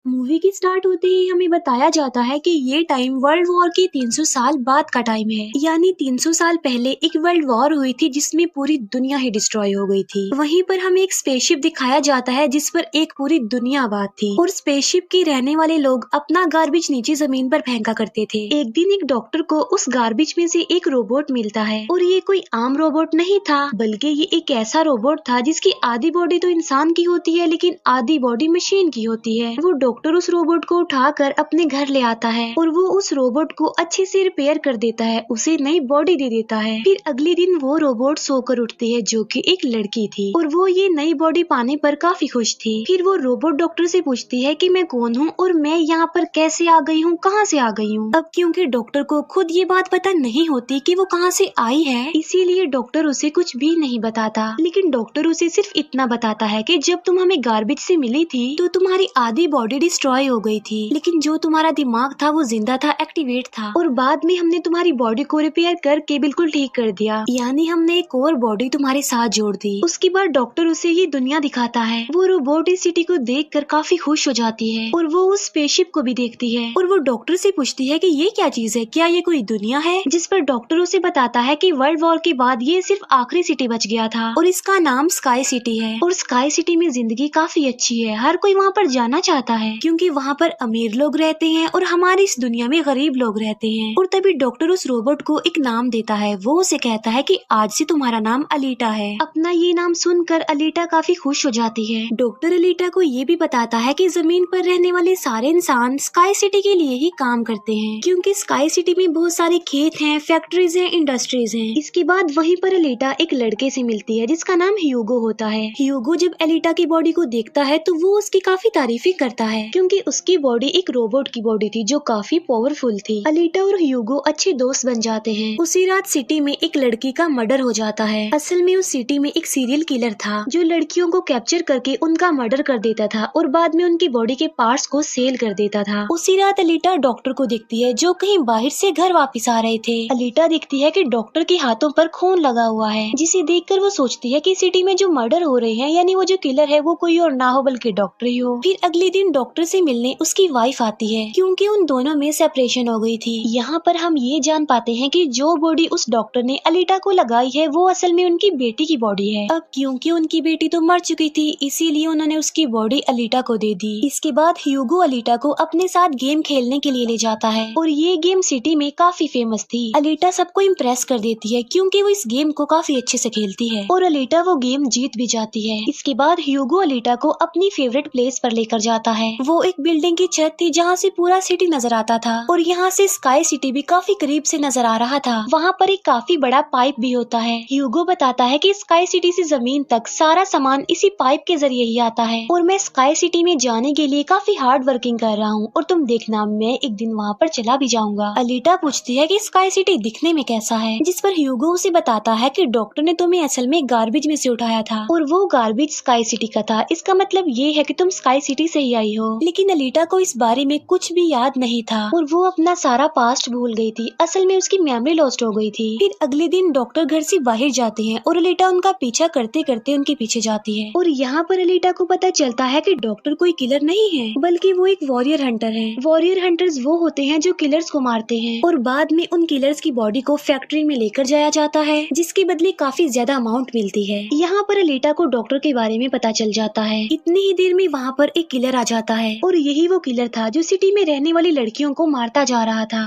Movie की start होते ही हमें बताया जाता है कि ये टाइम वर्ल्ड वॉर के 300 साल बाद का टाइम है। यानी 300 साल पहले एक वर्ल्ड वॉर हुई थी जिसमें पूरी दुनिया ही डिस्ट्रॉय हो गई थी। वहीं पर हमें एक स्पेसशिप दिखाया जाता है जिस पर एक पूरी दुनिया आबाद थी और स्पेसशिप के रहने वाले लोग अपना गार्बेज नीचे जमीन पर फेंका करते थे। एक दिन एक डॉक्टर को उस गार्बेज में से एक रोबोट मिलता है और ये कोई आम रोबोट नहीं था, बल्कि ये एक ऐसा रोबोट था जिसकी आधी बॉडी तो इंसान की होती है लेकिन आधी बॉडी मशीन की होती है। वो डॉक्टर उस रोबोट को उठाकर अपने घर ले आता है और वो उस रोबोट को अच्छे से रिपेयर कर देता है, उसे नई बॉडी दे देता है। फिर अगले दिन वो रोबोट सोकर उठती है जो कि एक लड़की थी और वो ये नई बॉडी पाने पर काफी खुश थी। फिर वो रोबोट डॉक्टर से पूछती है कि मैं कौन हूँ और मैं यहाँ पर कैसे आ गई हूँ, कहाँ से आ गई हूँ। अब क्योंकि डॉक्टर को खुद ये बात पता नहीं होती कि वो कहाँ से आई है, इसीलिए डॉक्टर उसे कुछ भी नहीं बताता। लेकिन डॉक्टर उसे सिर्फ इतना बताता है कि जब तुम हमें गार्बेज से मिली थी तो तुम्हारी आधी बॉडी डिस्ट्रॉय हो गई थी, लेकिन जो तुम्हारा दिमाग था वो जिंदा था, एक्टिवेट था, और बाद में हमने तुम्हारी बॉडी को रिपेयर करके बिल्कुल ठीक कर दिया। यानी हमने एक और बॉडी तुम्हारे साथ जोड़ दी। उसके बाद डॉक्टर उसे ये दुनिया दिखाता है। वो रोबोट इस सिटी को देखकर काफी खुश हो जाती है और वो उस स्पेसशिप को भी देखती है और वो डॉक्टर से पूछती है कि ये क्या चीज है, क्या ये कोई दुनिया है। जिस पर डॉक्टर उसे बताता है कि वर्ल्ड वॉर के बाद ये सिर्फ आखिरी सिटी बच गया था और इसका नाम स्काई सिटी है और स्काई सिटी में जिंदगी काफी अच्छी है, हर कोई वहाँ पर जाना चाहता है क्योंकि वहाँ पर अमीर लोग रहते हैं और हमारी इस दुनिया में गरीब लोग रहते हैं। और तभी डॉक्टर उस रोबोट को एक नाम देता है। वो उसे कहता है कि आज से तुम्हारा नाम अलीटा है। अपना ये नाम सुनकर अलीटा काफी खुश हो जाती है। डॉक्टर अलीटा को ये भी बताता है कि जमीन पर रहने वाले सारे इंसान स्काई सिटी के लिए ही काम करते हैं क्योंकि स्काई सिटी में बहुत सारे खेत हैं, फैक्ट्रीज हैं, इंडस्ट्रीज हैं। इसके बाद वहीं पर अलीटा एक लड़के से मिलती है जिसका नाम ह्यूगो होता है। ह्यूगो जब अलीटा की बॉडी को देखता है तो वो उसकी काफी तारीफें करता है क्योंकि उसकी बॉडी एक रोबोट की बॉडी थी जो काफी पावरफुल थी। अलीटा और ह्यूगो अच्छे दोस्त बन जाते हैं। उसी रात सिटी में एक लड़की का मर्डर हो जाता है। असल में उस सिटी में एक सीरियल किलर था जो लड़कियों को कैप्चर करके उनका मर्डर कर देता था और बाद में उनकी बॉडी के पार्ट्स को सेल कर देता था। उसी रात अलीटा डॉक्टर को देखती है जो कहीं बाहर से घर वापस आ रहे थे। अलीटा देखती है कि डॉक्टर के हाथों पर खून लगा हुआ है, जिसे देखकर वो सोचती है कि सिटी में जो मर्डर हो रहे हैं यानी वो जो किलर है वो कोई और ना हो बल्कि डॉक्टर ही हो। फिर अगले दिन डॉक्टर से मिलने उसकी वाइफ आती है क्योंकि उन दोनों में सेपरेशन हो गई थी। यहाँ पर हम ये जान पाते हैं कि जो बॉडी उस डॉक्टर ने अलीटा को लगाई है वो असल में उनकी बेटी की बॉडी है। अब क्योंकि उनकी बेटी तो मर चुकी थी इसीलिए उन्होंने उसकी बॉडी अलीटा को दे दी। इसके बाद ह्यूगो अलीटा को अपने साथ गेम खेलने के लिए ले जाता है और ये गेम सिटी में काफी फेमस थी। अलीटा सबको इम्प्रेस कर देती है क्योंकि वो इस गेम को काफी अच्छे से खेलती है और अलीटा वो गेम जीत भी जाती है। इसके बाद ह्यूगो अलीटा को अपनी फेवरेट प्लेस पर लेकर जाता है। वो एक बिल्डिंग की छत थी जहाँ से पूरा सिटी नजर आता था और यहाँ से स्काई सिटी भी काफी करीब से नजर आ रहा था। वहाँ पर एक काफी बड़ा पाइप भी होता है। ह्यूगो बताता है कि स्काई सिटी से जमीन तक सारा सामान इसी पाइप के जरिए ही आता है और मैं स्काई सिटी में जाने के लिए काफी हार्ड वर्किंग कर रहा हूँ और तुम देखना मैं एक दिन वहाँ पर चला भी जाऊंगा। अलीटा पूछती है कि स्काई सिटी दिखने में कैसा है, जिस पर ह्यूगो उसे बताता है कि डॉक्टर ने तुम्हें असल में गार्बेज में से उठाया था और वो गार्बेज स्काई सिटी का था। इसका मतलब ये है कि तुम स्काई सिटी से ही आई हो। लेकिन अलीटा को इस बारे में कुछ भी याद नहीं था और वो अपना सारा पास्ट भूल गई थी। असल में उसकी मेमोरी लॉस्ट हो गई थी। फिर अगले दिन डॉक्टर घर से बाहर जाते हैं और अलीटा उनका पीछा करते करते उनके पीछे जाती है और यहाँ पर अलीटा को पता चलता है कि डॉक्टर कोई किलर नहीं है बल्कि वो एक वॉरियर हंटर है। वॉरियर हंटर्स वो होते हैं जो किलर्स को मारते हैं और बाद में उन किलर्स की बॉडी को फैक्ट्री में लेकर जाया जाता है जिसके बदले काफी ज्यादा अमाउंट मिलती है। यहाँ पर अलीटा को डॉक्टर के बारे में पता चल जाता है। इतनी ही देर में वहाँ पर एक किलर आ जाता है और यही वो किलर था जो सिटी में रहने वाली लड़कियों को मारता जा रहा था।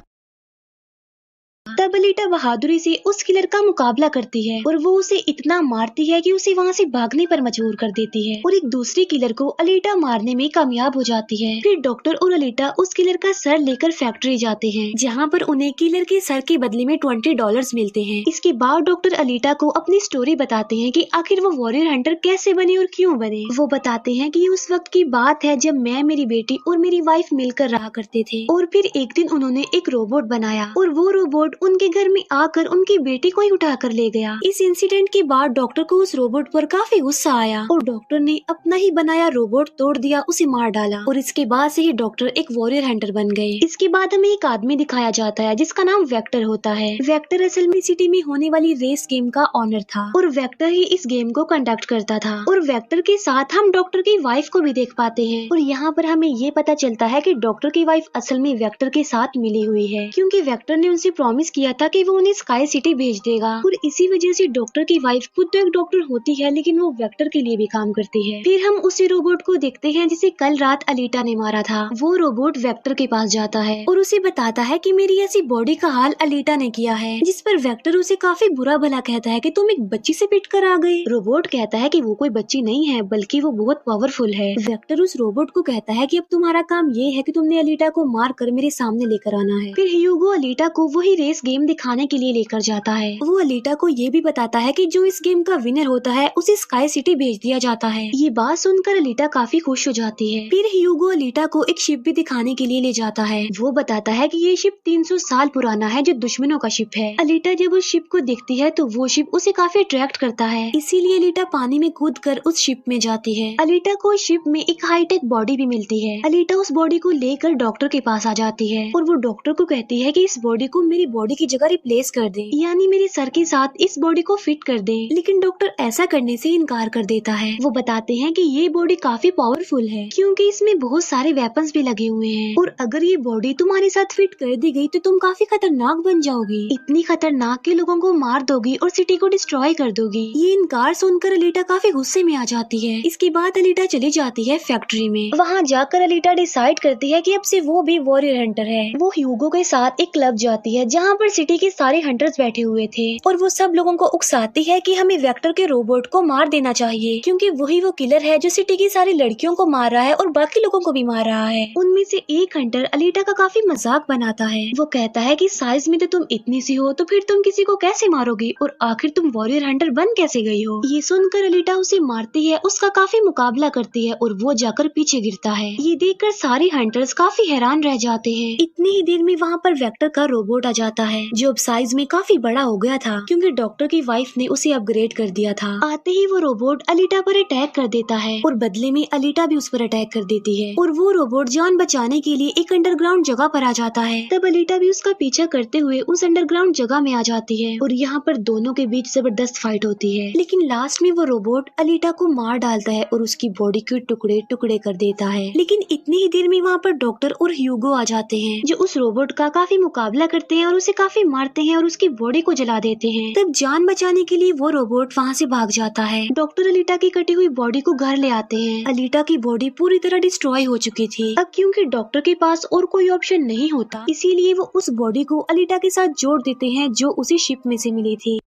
तब अलीटा बहादुरी से उस किलर का मुकाबला करती है और वो उसे इतना मारती है कि उसे वहाँ से भागने पर मजबूर कर देती है और एक दूसरे किलर को अलीटा मारने में कामयाब हो जाती है। फिर डॉक्टर और अलीटा उस किलर का सर लेकर फैक्ट्री जाते हैं जहाँ पर उन्हें किलर के सर के बदले में $20 मिलते हैं। इसके बाद डॉक्टर अलीटा को अपनी स्टोरी बताते हैं कि आखिर वो वॉरियर हंटर कैसे बने और क्यों बने। वो बताते हैं कि उस वक्त की बात है जब मैं, मेरी बेटी और मेरी वाइफ मिलकर रहा करते थे और फिर एक दिन उन्होंने एक रोबोट बनाया और वो रोबोट उनके घर में आकर उनकी बेटी को ही उठा कर ले गया। इस इंसिडेंट के बाद डॉक्टर को उस रोबोट पर काफी गुस्सा आया और डॉक्टर ने अपना ही बनाया रोबोट तोड़ दिया, उसे मार डाला और इसके बाद से ही डॉक्टर एक वॉरियर हंटर बन गए। इसके बाद हमें एक आदमी दिखाया जाता है जिसका नाम वेक्टर होता है। वेक्टर असल में सिटी में होने वाली रेस गेम का ऑनर था और वेक्टर ही इस गेम को कंडक्ट करता था और वेक्टर के साथ हम डॉक्टर की वाइफ को भी देख पाते हैं और यहाँ पर हमें ये पता चलता है कि डॉक्टर की वाइफ असल में वेक्टर के साथ मिली हुई है, क्योंकि वेक्टर ने उनसे प्रॉमिस किया था कि वो उन्हें स्काई सिटी भेज देगा और इसी वजह से डॉक्टर की वाइफ खुद तो एक डॉक्टर होती है लेकिन वो वेक्टर के लिए भी काम करती है। फिर हम उसी रोबोट को देखते हैं जिसे कल रात अलीटा ने मारा था। वो रोबोट वेक्टर के पास जाता है और उसे बताता है कि मेरी ऐसी बॉडी का हाल अलीटा ने किया है, जिस पर वेक्टर उसे काफी बुरा भला कहता है कि तुम एक बच्ची से पिट कर आ गए। रोबोट कहता है कि वो कोई बच्ची नहीं है बल्कि वो बहुत पावरफुल है। वेक्टर उस रोबोट को कहता है कि अब तुम्हारा काम ये है कि तुमने अलीटा को मार कर मेरे सामने लेकर आना है। फिर ह्यूगो अलीटा को वही रेस गेम दिखाने के लिए लेकर जाता है। वो अलीटा को ये भी बताता है कि जो इस गेम का विनर होता है उसे स्काई सिटी भेज दिया जाता है। ये बात सुनकर अलीटा काफी खुश हो जाती है। फिर ह्यूगो अलीटा को एक शिप भी दिखाने के लिए ले जाता है। वो बताता है कि ये शिप 300 साल पुराना है जो दुश्मनों का शिप है। अलीटा जब उस शिप को देखती है तो वो शिप उसे काफी अट्रैक्ट करता है, इसीलिए अलीटा पानी में कूद कर उस शिप में जाती है। अलीटा को इस शिप में एक हाईटेक बॉडी भी मिलती है। अलीटा उस बॉडी को लेकर डॉक्टर के पास आ जाती है और वो डॉक्टर को कहती है कि इस बॉडी को मेरी बॉडी की जगह रिप्लेस कर दे, यानी मेरे सर के साथ इस बॉडी को फिट कर दे। लेकिन डॉक्टर ऐसा करने से इनकार कर देता है। वो बताते हैं कि ये बॉडी काफी पावरफुल है क्योंकि इसमें बहुत सारे वेपन्स भी लगे हुए हैं और अगर ये बॉडी तुम्हारे साथ फिट कर दी गई तो तुम काफी खतरनाक बन जाओगी, इतनी खतरनाक के लोगों को मार दोगी और सिटी को डिस्ट्रॉय कर दोगी। ये इनकार सुनकर अलीटा काफी गुस्से में आ जाती है। इसके बाद अलीटा चली जाती है फैक्ट्री में। वहाँ जाकर अलीटा डिसाइड करती है कि अब से वो भी वॉरियर हंटर है। वो ह्यूगो के साथ एक क्लब जाती है जहाँ पर सिटी के सारे हंटर्स बैठे हुए थे और वो सब लोगों को उकसाती है कि हमें वेक्टर के रोबोट को मार देना चाहिए क्योंकि वही वो किलर है जो सिटी की सारी लड़कियों को मार रहा है और बाकी लोगों को भी मार रहा है। उनमें से एक हंटर अलीटा का काफी मजाक बनाता है। वो कहता है कि साइज में तो तुम इतनी सी हो तो फिर तुम किसी को कैसे मारोगी और आखिर तुम वॉरियर हंटर बन कैसे गई हो। ये सुनकर अलीटा उसे मारती है, उसका काफी मुकाबला करती है और वो जाकर पीछे गिरता है। ये देखकर सारे हंटर्स काफी हैरान रह जाते हैं। इतनी ही देर में वहाँ पर वेक्टर का रोबोट आ जाता है जो अब साइज में काफी बड़ा हो गया था क्योंकि डॉक्टर की वाइफ ने उसे अपग्रेड कर दिया था। आते ही वो रोबोट अलीटा पर अटैक कर देता है और बदले में अलीटा भी उस पर अटैक कर देती है और वो रोबोट जान बचाने के लिए एक अंडरग्राउंड जगह पर आ जाता है। तब अलीटा भी उसका पीछा करते हुए उस अंडरग्राउंड जगह में आ जाती है और यहाँ पर दोनों के बीच जबरदस्त फाइट होती है। लेकिन लास्ट में वो रोबोट अलीटा को मार डालता है और उसकी बॉडी के टुकड़े टुकड़े कर देता है। लेकिन इतनी ही देर में वहाँ पर डॉक्टर और ह्यूगो आ जाते हैं जो उस रोबोट का काफी मुकाबला करते हैं और उसे काफी मारते हैं और उसकी बॉडी को जला देते हैं। तब जान बचाने के लिए वो रोबोट वहाँ से भाग जाता है। डॉक्टर अलीटा की कटी हुई बॉडी को घर ले आते हैं। अलीटा की बॉडी पूरी तरह डिस्ट्रॉय हो चुकी थी। अब क्योंकि डॉक्टर के पास और कोई ऑप्शन नहीं होता इसीलिए वो उस बॉडी को अलीटा के साथ जोड़ देते हैं जो उसी शिप में से मिली थी।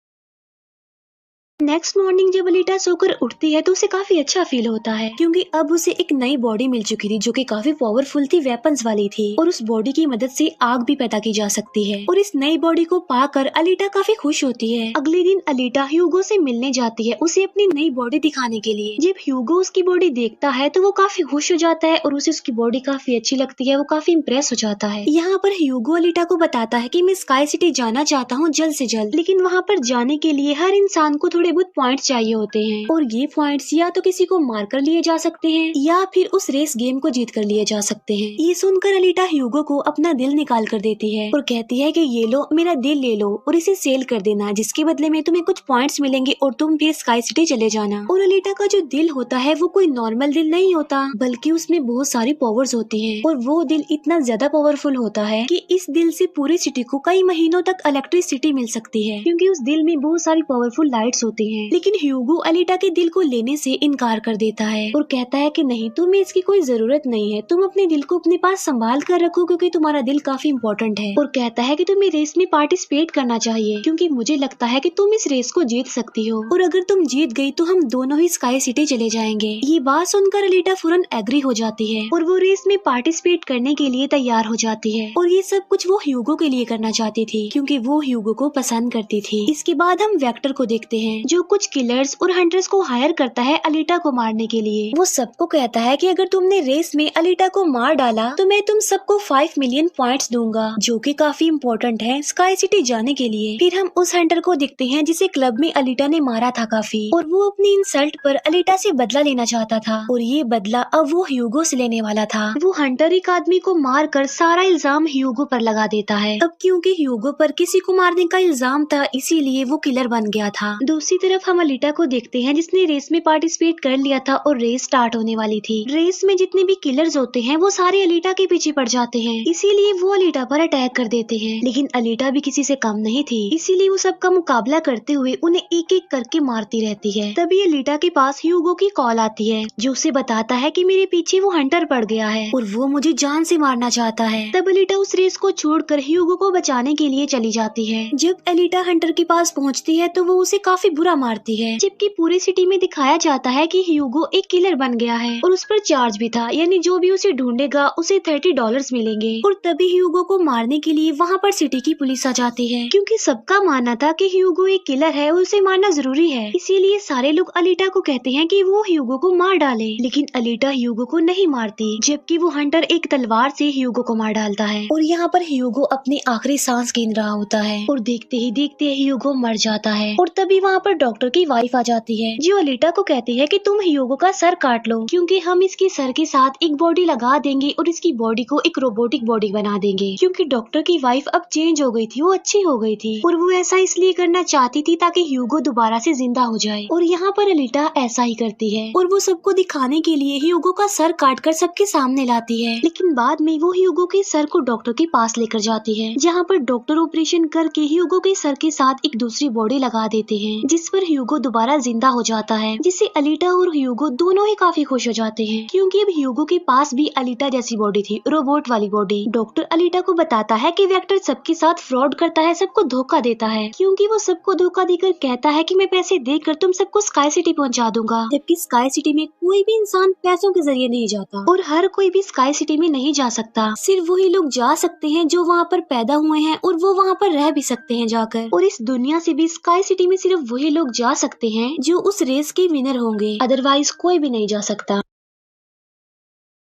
नेक्स्ट मॉर्निंग जब अलीटा सोकर उठती है तो उसे काफी अच्छा फील होता है क्योंकि अब उसे एक नई बॉडी मिल चुकी थी जो कि काफी पावरफुल थी, वेपन्स वाली थी और उस बॉडी की मदद से आग भी पैदा की जा सकती है और इस नई बॉडी को पाकर अलीटा काफी खुश होती है। अगले दिन अलीटा ह्यूगो से मिलने जाती है उसे अपनी नई बॉडी दिखाने के लिए। जब ह्यूगो उसकी बॉडी देखता है तो वो काफी खुश हो जाता है और उसे उसकी बॉडी काफी अच्छी लगती है। वो काफी इम्प्रेस हो जाता है। यहाँ पर ह्यूगो अलीटा को बताता है कि मैं स्काई सिटी जाना चाहता हूँ जल्द से जल्द, लेकिन वहाँ पर जाने के लिए हर इंसान को थोड़े बहुत पॉइंट्स चाहिए होते हैं और ये पॉइंट्स या तो किसी को मार कर लिए जा सकते हैं या फिर उस रेस गेम को जीत कर लिए जा सकते हैं। ये सुनकर अलीटा ह्यूगो को अपना दिल निकाल कर देती है और कहती है कि ये लो मेरा दिल ले लो और इसे सेल कर देना, जिसके बदले में तुम्हें कुछ पॉइंट्स मिलेंगे और तुम फिर स्काई सिटी चले जाना। और अलीटा का जो दिल होता है वो कोई नॉर्मल दिल नहीं होता बल्कि उसमें बहुत सारी पावर्स होती है और वो दिल इतना ज्यादा पावरफुल होता है कि इस दिल से पूरी सिटी को कई महीनों तक इलेक्ट्रिसिटी मिल सकती है क्योंकि उस दिल में बहुत सारी पावरफुल लाइट्स होती हैं। लेकिन ह्यूगो अलीटा के दिल को लेने से इनकार कर देता है और कहता है कि नहीं, तुम्हें इसकी कोई जरूरत नहीं है, तुम अपने दिल को अपने पास संभाल कर रखो क्योंकि तुम्हारा दिल काफी इम्पोर्टेंट है। और कहता है कि तुम्हें रेस में पार्टिसिपेट करना चाहिए क्योंकि मुझे लगता है कि तुम इस रेस को जीत सकती हो और अगर तुम जीत गई तो हम दोनों ही स्काई सिटी चले जाएंगे। ये बात सुनकर अलीटा फौरन एग्री हो जाती है और वो रेस में पार्टिसिपेट करने के लिए तैयार हो जाती है और ये सब कुछ वो ह्यूगो के लिए करना चाहती थी क्योंकि वो ह्यूगो को पसंद करती थी। इसके बाद हम वेक्टर को देखते हैं जो कुछ किलर्स और हंटर्स को हायर करता है अलीटा को मारने के लिए। वो सबको कहता है कि अगर तुमने रेस में अलीटा को मार डाला तो मैं तुम सबको 5 मिलियन पॉइंट्स दूंगा, जो कि काफी इम्पोर्टेंट है स्काई सिटी जाने के लिए। फिर हम उस हंटर को दिखते हैं जिसे क्लब में अलीटा ने मारा था काफी, और वो अपनी इंसल्ट पर अलीटा से बदला लेना चाहता था, और ये बदला अब वो ह्यूगो से लेने वाला था। वो हंटर एक आदमी को मार कर सारा इल्जाम ह्यूगो पर लगा देता है। अब क्योंकि ह्यूगो पर किसी को मारने का इल्जाम था, इसीलिए वो किलर बन गया था। दूसरी तरफ हम अलीटा को देखते हैं जिसने रेस में पार्टिसिपेट कर लिया था और रेस स्टार्ट होने वाली थी। रेस में जितने भी किलर्स होते हैं वो सारे अलीटा के पीछे पड़ जाते हैं, इसीलिए वो अलीटा पर अटैक कर देते हैं। लेकिन अलीटा भी किसी से कम नहीं थी, इसीलिए वो सबका मुकाबला करते हुए उन्हें एक एक करके मारती रहती है। तभी अलीटा के पास ह्यूगो की कॉल आती है जो उसे बताता है कि मेरे पीछे वो हंटर पड़ गया है और वो मुझे जान से मारना चाहता है। तब अलीटा उस रेस को छोड़कर ह्यूगो को बचाने के लिए चली जाती है। जब अलीटा हंटर के पास पहुंचती है तो वो उसे काफी बुरा मारती है, जबकि पूरी सिटी में दिखाया जाता है कि ह्यूगो एक किलर बन गया है और उस पर चार्ज भी था, यानी जो भी उसे ढूंढेगा उसे $30 मिलेंगे। और तभी ह्यूगो को मारने के लिए वहाँ पर सिटी की पुलिस आ जाती है, क्योंकि सबका मानना था कि ह्यूगो एक किलर है और उसे मारना जरूरी है। इसीलिए सारे लोग अलीटा को कहते हैं कि वो ह्यूगो को मार डाले, लेकिन अलीटा ह्यूगो को नहीं मारती, जबकि वो हंटर एक तलवार से ह्यूगो को मार डालता है। और यहाँ पर ह्यूगो अपनी आखिरी सांस गिन रहा होता है और देखते ही देखते ह्यूगो मर जाता है। और तभी वहाँ पर डॉक्टर की वाइफ आ जाती है जो अलीटा को कहती है कि तुम ह्यूगो का सर काट लो, क्योंकि हम इसके सर के साथ एक बॉडी लगा देंगे और इसकी बॉडी को एक रोबोटिक बॉडी बना देंगे। क्योंकि डॉक्टर की वाइफ अब चेंज हो गई थी, वो अच्छी हो गई थी और वो ऐसा इसलिए करना चाहती थी ताकि ह्यूगो दोबारा से जिंदा हो जाए। और यहाँ पर अलीटा ऐसा ही करती है और वो सबको दिखाने के लिए ह्यूगो का सर काट कर सबके सामने लाती है। लेकिन बाद में वो ह्यूगो के सर को डॉक्टर के पास लेकर जाती है, जहाँ पर डॉक्टर ऑपरेशन करके ह्यूगो के सर के साथ एक दूसरी बॉडी लगा देते हैं, जिस पर ह्यूगो दोबारा जिंदा हो जाता है, जिससे अलीटा और ह्यूगो दोनों ही काफी खुश हो जाते हैं, क्योंकि अब ह्यूगो के पास भी अलीटा जैसी बॉडी थी, रोबोट वाली बॉडी। डॉक्टर अलीटा को बताता है कि वेक्टर सबके साथ फ्रॉड करता है, सबको धोखा देता है, क्योंकि वो सबको धोखा देकर कहता है कि मैं पैसे देकर तुम सबको स्काई सिटी पहुंचा दूंगा, जबकि स्काई सिटी में कोई भी इंसान पैसों के जरिए नहीं जाता और हर कोई भी स्काई सिटी में नहीं जा सकता। सिर्फ वही लोग जा सकते हैं जो वहाँ पर पैदा हुए हैं और वो वहाँ पर रह भी सकते हैं जाकर। और इस दुनिया से भी स्काई सिटी में सिर्फ वही लोग जा सकते हैं जो उस रेस के विनर होंगे, अदरवाइज कोई भी नहीं जा सकता।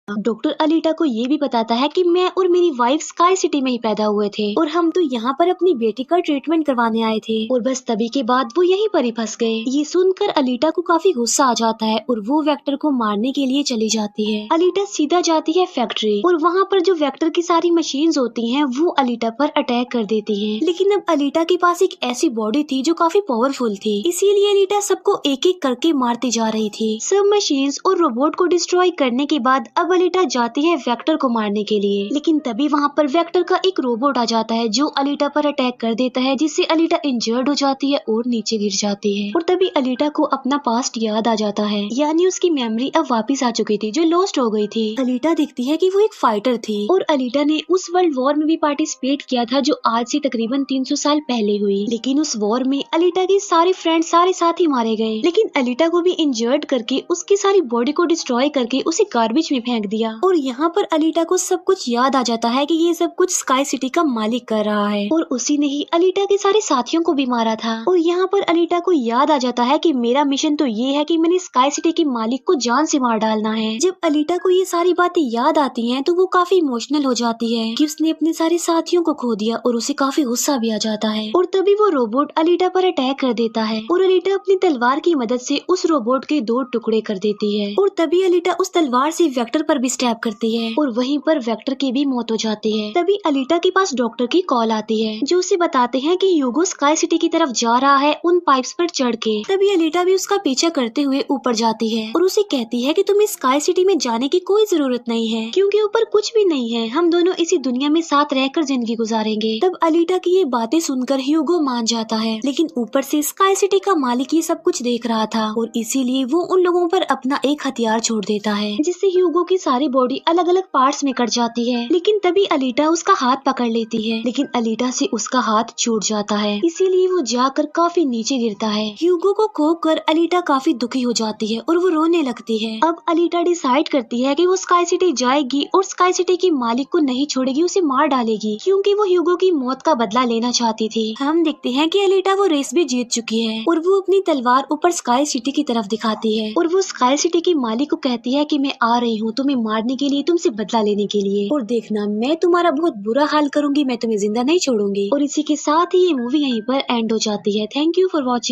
डॉक्टर अलीटा को ये भी बताता है कि मैं और मेरी वाइफ स्काई सिटी में ही पैदा हुए थे और हम तो यहाँ पर अपनी बेटी का ट्रीटमेंट करवाने आए थे, और बस तभी के बाद वो यहीं पर ही फंस गए। ये सुनकर अलीटा को काफी गुस्सा आ जाता है और वो वेक्टर को मारने के लिए चली जाती है। अलीटा सीधा जाती है फैक्ट्री और वहाँ पर जो वेक्टर की सारी मशीन्स होती हैं वो अलीटा पर अटैक कर देती हैं। लेकिन अब अलीटा के पास एक ऐसी बॉडी थी जो काफी पावरफुल थी, इसीलिए अलीटा सबको एक एक करके मारती जा रही थी। सब मशीन्स और रोबोट को डिस्ट्रॉय करने के बाद अब अलीटा जाती है वेक्टर को मारने के लिए, लेकिन तभी वहाँ पर वेक्टर का एक रोबोट आ जाता है जो अलीटा पर अटैक कर देता है, जिससे अलीटा इंजर्ड हो जाती है और नीचे गिर जाती है। और तभी अलीटा को अपना पास्ट याद आ जाता है, यानी उसकी मेमोरी अब वापस आ चुकी थी जो लॉस्ट हो गई थी। अलीटा दिखती है कि वो एक फाइटर थी और अलीटा ने उस वर्ल्ड वॉर में भी पार्टिसिपेट किया था जो आज से तकरीबन 300 साल पहले हुई। लेकिन उस वॉर में अलीटा के सारे फ्रेंड सारे साथी मारे गए, लेकिन अलीटा को भी इंजर्ड करके उसकी सारी बॉडी को डिस्ट्रॉय करके उसे गार्बेज में फेंक दिया। और यहाँ पर अलीटा को सब कुछ याद आ जाता है कि ये सब कुछ स्काई सिटी का मालिक कर रहा है और उसी ने ही अलीटा के सारे साथियों को भी मारा था। और यहाँ पर अलीटा को याद आ जाता है कि मेरा मिशन तो ये है कि मैंने स्काई सिटी के मालिक को जान से मार डालना है। जब अलीटा को ये सारी बातें याद आती हैं तो वो काफी इमोशनल हो जाती है कि उसने अपने सारे साथियों को खो दिया और उसे काफी गुस्सा भी आ जाता है। और तभी वो रोबोट अलीटा पर अटैक कर देता है और अलीटा अपनी तलवार की मदद से उस रोबोट के 2 टुकड़े कर देती है। और तभी अलीटा उस तलवार से वेक्टर पर भी स्टैब करती है और वहीं पर वेक्टर की भी मौत हो जाती है। तभी अलीटा के पास डॉक्टर की कॉल आती है जो उसे बताते हैं कि ह्यूगो स्काई सिटी की तरफ जा रहा है उन पाइप्स पर चढ़ के। तभी अलीटा भी उसका पीछा करते हुए ऊपर जाती है और उसे कहती है कि तुम्हें स्काई सिटी में जाने की कोई जरूरत नहीं है, क्योंकि ऊपर कुछ भी नहीं है, हम दोनों इसी दुनिया में साथ रहकर जिंदगी गुजारेंगे। तब अलीटा की ये बातें सुनकर ह्यूगो मान जाता है, लेकिन ऊपर से स्काई सिटी का मालिक ये सब कुछ देख रहा था और इसीलिए वो उन लोगों पर अपना एक हथियार छोड़ देता है, जिससे ह्यूगो की सारी बॉडी अलग अलग पार्ट्स में कट जाती है। लेकिन तभी अलीटा उसका हाथ पकड़ लेती है, लेकिन अलीटा से उसका हाथ छूट जाता है, इसीलिए वो जाकर काफी नीचे गिरता है। ह्यूगो को खोकर अलीटा काफी दुखी हो जाती है और वो रोने लगती है। अब अलीटा डिसाइड करती है कि वो स्काई सिटी जाएगी और स्काई सिटी की मालिक को नहीं छोड़ेगी, उसे मार डालेगी, क्योंकि वो ह्यूगो की मौत का बदला लेना चाहती थी। हम देखते हैं कि अलीटा वो रेस भी जीत चुकी है और वो अपनी तलवार ऊपर स्काई सिटी की तरफ दिखाती है और वो स्काई सिटी की मालिक को कहती है कि मैं आ रही हूँ तुम्हें मारने के लिए, तुमसे बदला लेने के लिए, और देखना मैं तुम्हारा बहुत बुरा हाल करूंगी, मैं तुम्हें जिंदा नहीं छोड़ूंगी। और इसी के साथ ही ये मूवी यहीं पर एंड हो जाती है। Thank you for watching.